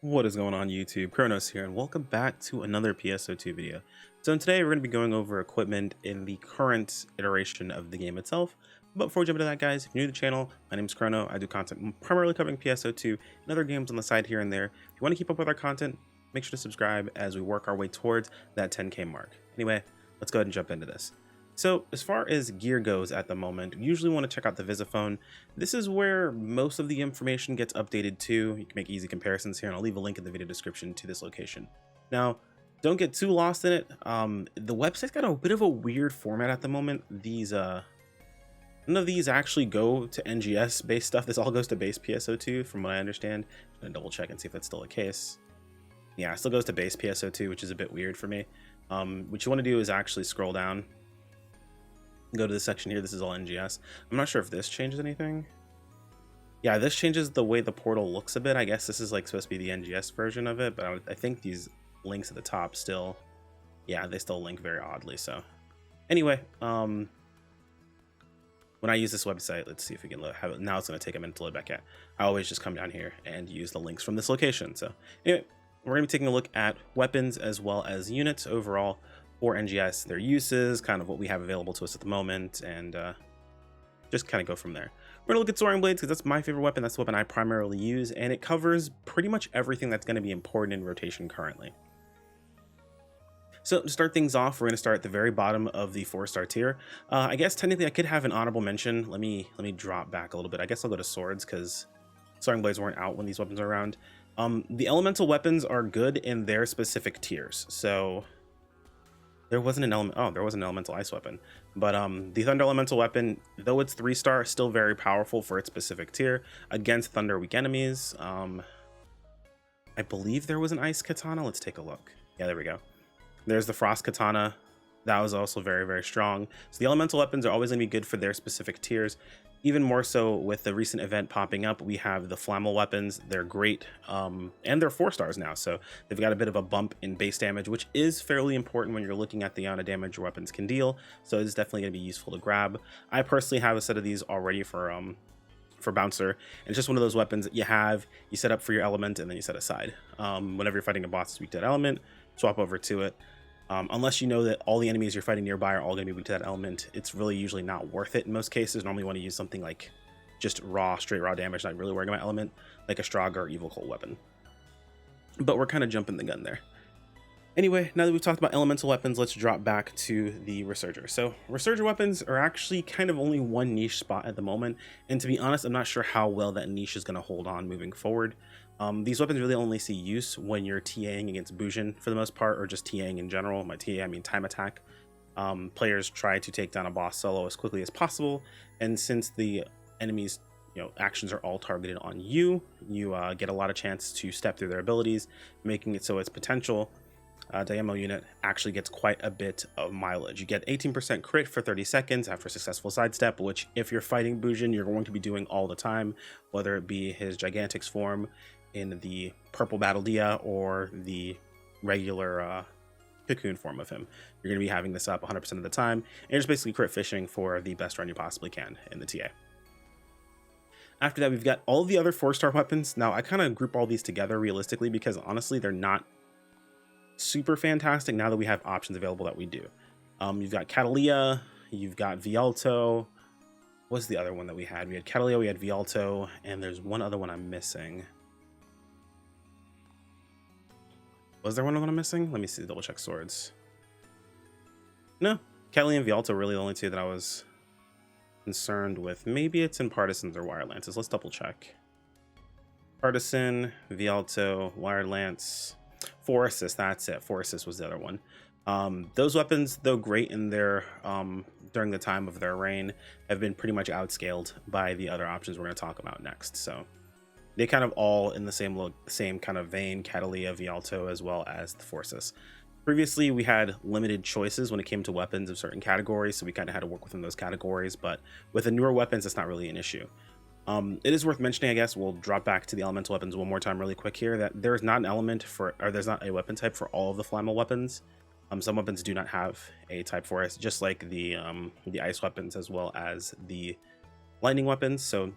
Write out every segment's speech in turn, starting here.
What is going on YouTube? Kronos here and welcome back to another PSO2 video. So today we're going to be going over equipment in the current iteration of the game itself. But before we jump into that, guys, if you're new to the channel, my name is Chrono. I do content primarily covering PSO2 and other games on the side here and there. If you want to keep up with our content, make sure to subscribe as we work our way towards that 10K mark. Anyway, let's go ahead and jump into this. So as far as gear goes at the moment, you usually want to check out the Visiphone. This is where most of the information gets updated to. You can make easy comparisons here, and I'll leave a link in the video description to this location. Now, don't get too lost in it. The website's got a bit of a weird format at the moment. None of these actually go to NGS based stuff. This all goes to base PSO2 from what I understand. I'm gonna double check and see if that's still the case. Yeah, it still goes to base PSO2, which is a bit weird for me. What you want to do is actually scroll down. Go to this section here. This is all NGS. I'm not sure if this changes anything. Yeah, this changes the way the portal looks a bit. I guess this is like supposed to be the NGS version of it, but I think these links at the top still, yeah, they still link very oddly. So anyway, when I use this website, let's see if we can have it. Now it's going to take a minute to load back at. I always just come down here and use the links from this location. So anyway, we're going to be taking a look at weapons as well as units overall for NGS, their uses, kind of what we have available to us at the moment, and just kind of go from there. We're gonna look at soaring blades because that's my favorite weapon. That's the weapon I primarily use, and it covers pretty much everything that's going to be important in rotation currently. So to start things off, we're going to start at the very bottom of the 4-star tier. I guess technically I could have an honorable mention. Let me drop back a little bit. I guess I'll go to swords because soaring blades weren't out when these weapons are around. The elemental weapons are good in their specific tiers. So there wasn't an elemental ice weapon, but the thunder elemental weapon, though it's 3-star, still very powerful for its specific tier against thunder weak enemies. I believe there was an ice katana. Let's take a look. Yeah, there we go. There's the frost katana. That was also very, very strong. So the elemental weapons are always going to be good for their specific tiers. Even more so with the recent event popping up, we have the flammable weapons. They're great, and they're 4-stars now, so they've got a bit of a bump in base damage, which is fairly important when you're looking at the amount of damage your weapons can deal. So it's definitely going to be useful to grab. I personally have a set of these already for bouncer, and it's just one of those weapons that you set up for your element and then you set aside. Whenever you're fighting a boss that's weak to that element, swap over to it. Unless you know that all the enemies you're fighting nearby are all going to be weak to that element, it's really usually not worth it in most cases. Normally you want to use something like just straight raw damage, not really worrying about element, like a Straga or Evil Cold weapon. But we're kind of jumping the gun there. Anyway, now that we've talked about elemental weapons, let's drop back to the Resurger. So Resurger weapons are actually kind of only one niche spot at the moment, and to be honest, I'm not sure how well that niche is going to hold on moving forward. These weapons really only see use when you're TAing against Bujin for the most part, or just TAing in general. By TA, I mean time attack. Players try to take down a boss solo as quickly as possible, and since the enemies actions are all targeted on you, you get a lot of chance to step through their abilities, making it so its potential Dynamo unit actually gets quite a bit of mileage. You get 18% crit for 30 seconds after a successful sidestep, which if you're fighting Bujin, you're going to be doing all the time, whether it be his Gigantics form in the purple Battle Dia or the regular Cocoon form of him. You're going to be having this up 100% of the time, and you're just basically crit fishing for the best run you possibly can in the TA. After that, we've got all the other 4-star weapons. Now, I kind of group all these together realistically because honestly, they're not super fantastic now that we have options available that we do. You've got Catalia, you've got Vialto. What's the other one that we had? We had Catalia, we had Vialto, and there's one other one I'm missing. Was there one I'm missing? Let me see, double check swords. No, Catalia and Vialto are really the only two that I was concerned with. Maybe it's in Partisans or Wired Lances. Let's double check. Partisan, Vialto, Wired Lance. 4 Assist, that's it. 4 Assist was the other one. Those weapons, though great in their during the time of their reign, have been pretty much outscaled by the other options we're going to talk about next. So they kind of all in the same kind of vein, Catalia, Vialto, as well as the Forces. Previously, we had limited choices when it came to weapons of certain categories, so we kind of had to work within those categories. But with the newer weapons, it's not really an issue. It is worth mentioning, I guess, we'll drop back to the elemental weapons one more time really quick here, that there's not an element for, or there's not a weapon type for all of the flammable weapons. Some weapons do not have a type for it, just like the ice weapons as well as the lightning weapons. So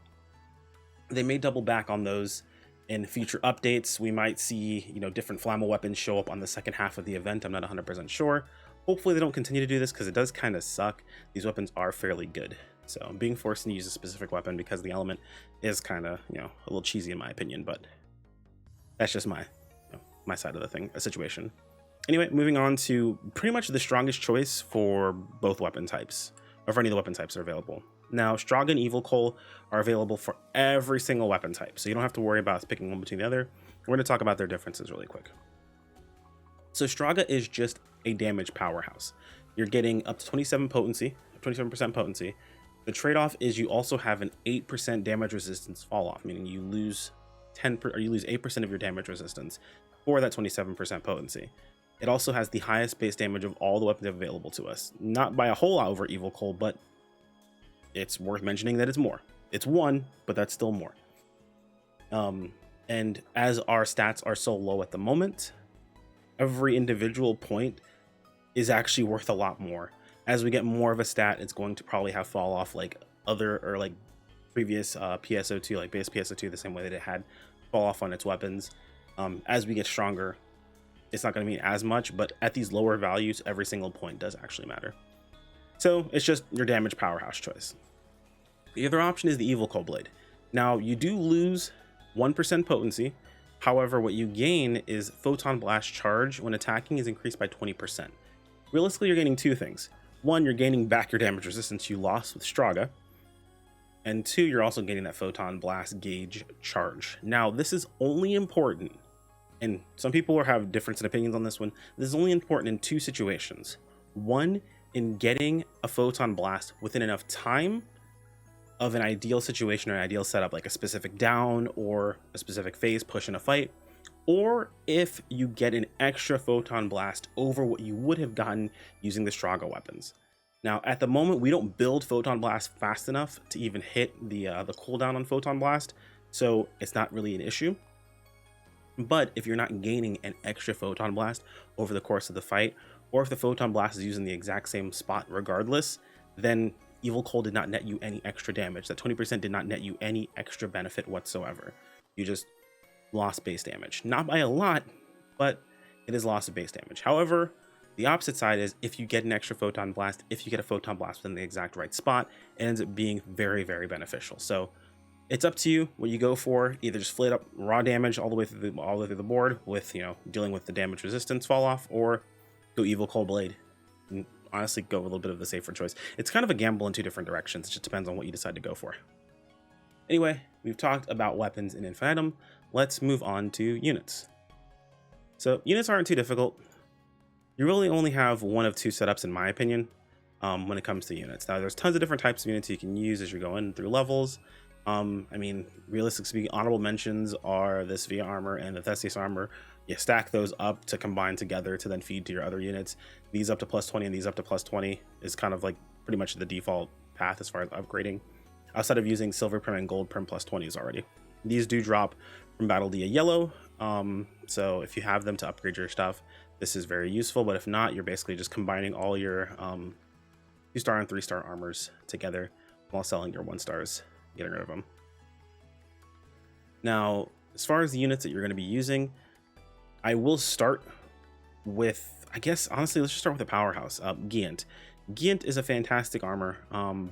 they may double back on those In future updates, we might see, different flammable weapons show up on the second half of the event. I'm not 100% sure. Hopefully they don't continue to do this because it does kind of suck. These weapons are fairly good. So being forced to use a specific weapon because of the element is kind of, a little cheesy in my opinion, but that's just my, my side of the situation. Anyway, moving on to pretty much the strongest choice for both weapon types, or for any of the weapon types that are available. Now, Straga and Evil Coal are available for every single weapon type, so you don't have to worry about picking one between the other. We're going to talk about their differences really quick. So Straga is just a damage powerhouse. You're getting up to 27% potency. The trade-off is you also have an 8% damage resistance fall off, meaning you lose 8% of your damage resistance for that 27% potency. It also has the highest base damage of all the weapons available to us. Not by a whole lot over Evil Coal, but it's worth mentioning that it's more. It's one, but that's still more. And as our stats are so low at the moment, every individual point is actually worth a lot more. As we get more of a stat, it's going to probably have fall off like previous PSO2, like base PSO2, the same way that it had fall off on its weapons. As we get stronger, it's not going to mean as much, but at these lower values, every single point does actually matter. So it's just your damage powerhouse choice. The other option is the Evil Coal Blade. Now you do lose 1% potency. However, what you gain is Photon Blast Charge when attacking is increased by 20%. Realistically, you're gaining two things. One, you're gaining back your damage resistance you lost with Straga. And two, you're also gaining that Photon Blast Gauge Charge. Now, this is only important, and some people will have different opinions on this one. This is only important in two situations. One, in getting a Photon Blast within enough time of an ideal situation or an ideal setup, like a specific down or a specific phase push in a fight, or if you get an extra Photon Blast over what you would have gotten using the Straga weapons. Now, at the moment, we don't build Photon Blast fast enough to even hit the cooldown on Photon Blast, so it's not really an issue. But if you're not gaining an extra Photon Blast over the course of the fight, or if the Photon Blast is used in the exact same spot regardless, then Evil Coal did not net you any extra damage. That 20% did not net you any extra benefit whatsoever. You just lost base damage. Not by a lot, but it is loss of base damage. However, the opposite side is if you get an extra Photon Blast, if you get a Photon Blast within the exact right spot, it ends up being very, very beneficial. So it's up to you what you go for. Either just flat up raw damage all the way through the board with, dealing with the damage resistance fall off, or go Evil Coal Blade. And honestly, go a little bit of the safer choice. It's kind of a gamble in two different directions. It just depends on what you decide to go for. Anyway, we've talked about weapons in Infinitum. Let's move on to units. So units aren't too difficult. You really only have one of two setups, in my opinion, when it comes to units. Now, there's tons of different types of units you can use as you're going through levels. Realistically speaking, honorable mentions are this Via Armor and the Theseus Armor. You stack those up to combine together to then feed to your other units. These up to +20 and these up to +20 is kind of like pretty much the default path as far as upgrading, outside of using Silver Prim and Gold Prim +20s already. These do drop from Battle Dia Yellow, so if you have them to upgrade your stuff, this is very useful, but if not, you're basically just combining all your 2-star and 3-star armors together while selling your 1-stars, getting rid of them. Now, as far as the units that you're going to be using, I will start with, I guess, honestly, let's just start with the powerhouse, Giant. Giant is a fantastic armor,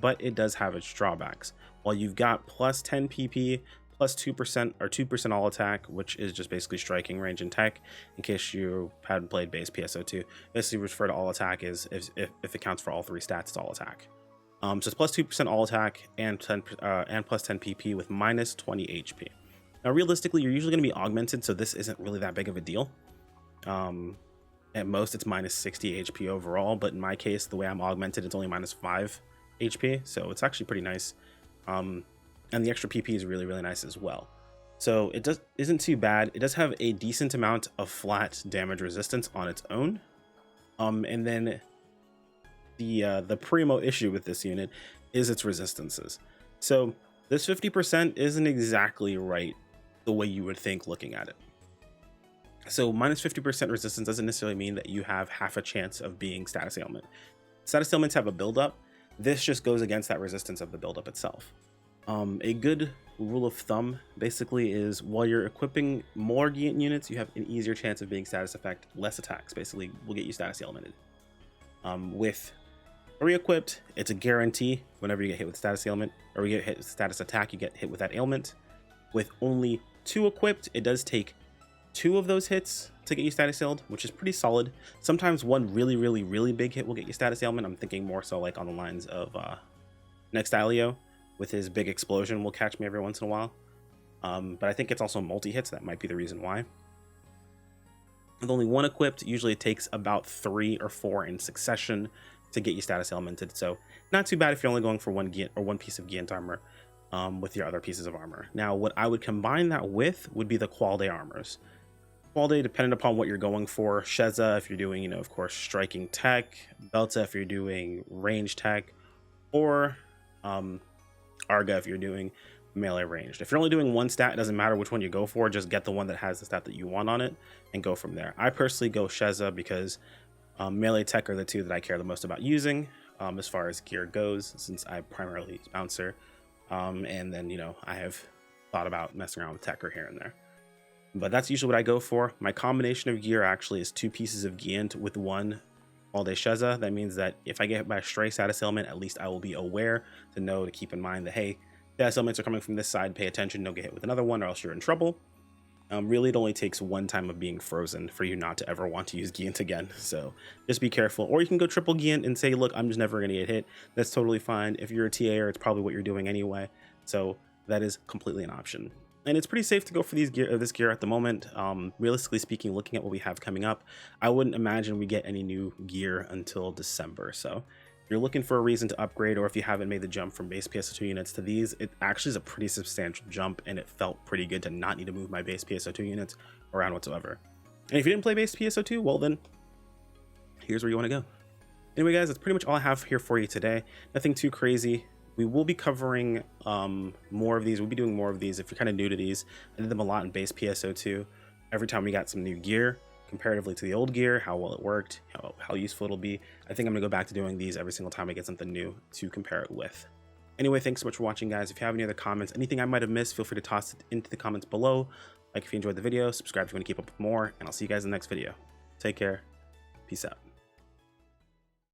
but it does have its drawbacks. While you've got +10 PP, +2% or 2% all attack, which is just basically striking range and tech, in case you hadn't played base PSO2. Basically refer to all attack is if it counts for all three stats, it's all attack. So it's +2% all attack and +10 PP with -20 HP. Now, realistically, you're usually going to be augmented, so this isn't really that big of a deal. At most, it's -60 HP overall, but in my case, the way I'm augmented, it's only -5 HP, so it's actually pretty nice. And the extra PP is really, really nice as well. So it isn't too bad. It does have a decent amount of flat damage resistance on its own. And then the primo issue with this unit is its resistances. So this 50% isn't exactly right the way you would think looking at it. So -50% resistance doesn't necessarily mean that you have half a chance of being status ailment. Status ailments have a buildup. This just goes against that resistance of the buildup itself. A good rule of thumb basically is while you're equipping more Giant units, you have an easier chance of being status effect. Less attacks basically will get you status elemented. With 3 equipped, it's a guarantee whenever you get hit with status ailment, or you get hit with status attack, you get hit with that ailment. With only 2 equipped, it does take 2 of those hits to get you status ailed, which is pretty solid. Sometimes one really big hit will get you status ailment. I'm thinking more so like on the lines of Nextalio with his big explosion will catch me every once in a while. But I think it's also multi-hits. That might be the reason why. With only 1 equipped, usually it takes about 3 or 4 in succession to get you status elemented. So not too bad if you're only going for 1 Giant or 1 piece of Giant armor with your other pieces of armor. Now, what I would combine that with would be the Qualday armors. Qualday, depending upon what you're going for. Sheza, if you're doing, you know, of course, striking tech. Belta, if you're doing range tech. Or Arga, if you're doing melee ranged. If you're only doing 1 stat, it doesn't matter which one you go for. Just get the one that has the stat that you want on it and go from there. I personally go Sheza because melee tech are the 2 that I care the most about using as far as gear goes, since I primarily use bouncer. And then, you know, I have thought about messing around with Tekker here and there. But that's usually what I go for. My combination of gear actually is 2 pieces of Giant with 1 all-day Sheza. That means that if I get hit by a stray status ailment, at least I will be aware to know to keep in mind that, hey, status ailments are coming from this side, pay attention, don't get hit with another one or else you're in trouble. Really, it only takes 1 time of being frozen for you not to ever want to use Giant again. So just be careful. Or you can go triple Giant and say, look, I'm just never going to get hit. That's totally fine. If you're a TAer, it's probably what you're doing anyway. So that is completely an option. And it's pretty safe to go for this gear at the moment. Realistically speaking, looking at what we have coming up, I wouldn't imagine we get any new gear until December. So if you're looking for a reason to upgrade, or if you haven't made the jump from base PSO2 units to these, it actually is a pretty substantial jump, and it felt pretty good to not need to move my base PSO2 units around whatsoever. And if you didn't play base PSO2, well then, here's where you want to go. Anyway guys, that's pretty much all I have here for you today. Nothing too crazy. We will be covering more of these. We'll be doing more of these. If you're kind of new to these, I did them a lot in base PSO2. Every time we got some new gear, comparatively to the old gear, how well it worked, how useful it'll be. I think I'm gonna go back to doing these every single time I get something new to compare it with. Anyway, thanks so much for watching, guys. If you have any other comments, anything I might have missed, feel free to toss it into the comments below. Like if you enjoyed the video, subscribe if you want to keep up with more, and I'll see you guys in the next video. Take care. Peace out.